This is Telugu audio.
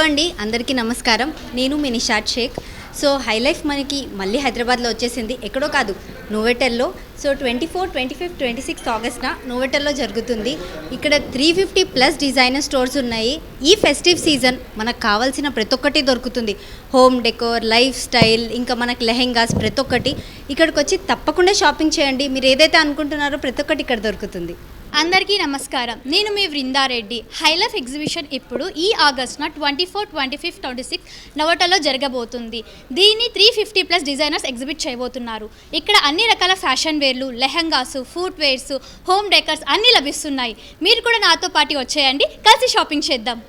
అండి, అందరికీ నమస్కారం. నేను మీ Nishad Shaikh. So hi life మనకి మళ్ళీ హైదరాబాద్లో వచ్చేసింది, ఎక్కడో కాదు నోవెటల్లో. సో 24, 25, 26 ఆగస్ట్న నోవెటల్లో జరుగుతుంది. ఇక్కడ 350+ డిజైనర్ స్టోర్స్ ఉన్నాయి. ఈ ఫెస్టివ్ సీజన్ మనకు కావాల్సిన ప్రతి ఒక్కటి దొరుకుతుంది. హోమ్ డెకోర్, లైఫ్ స్టైల్, ఇంకా మనకు లెహెంగాస్, ప్రతి ఒక్కటి ఇక్కడికి వచ్చి తప్పకుండా షాపింగ్ చేయండి. మీరు ఏదైతే అనుకుంటున్నారో ప్రతి ఒక్కటి ఇక్కడ దొరుకుతుంది. అందరికీ నమస్కారం. నేను మీ వృందారెడ్డి. హైలైఫ్ ఎగ్జిబిషన్ ఇప్పుడు ఈ ఆగస్టున 24, 25, 26 నోవెటల్లో జరగబోతుంది. దీన్ని 350+ డిజైనర్స్ ఎగ్జిబిట్ చేయబోతున్నారు. ఇక్కడ అన్ని రకాల ఫ్యాషన్ వేర్లు, lehengas, foot wears, home decors అన్నీ లభిస్తున్నాయి. మీరు కూడా నాతో పాటు వచ్చేయండి, కలిసి షాపింగ్ చేద్దాం.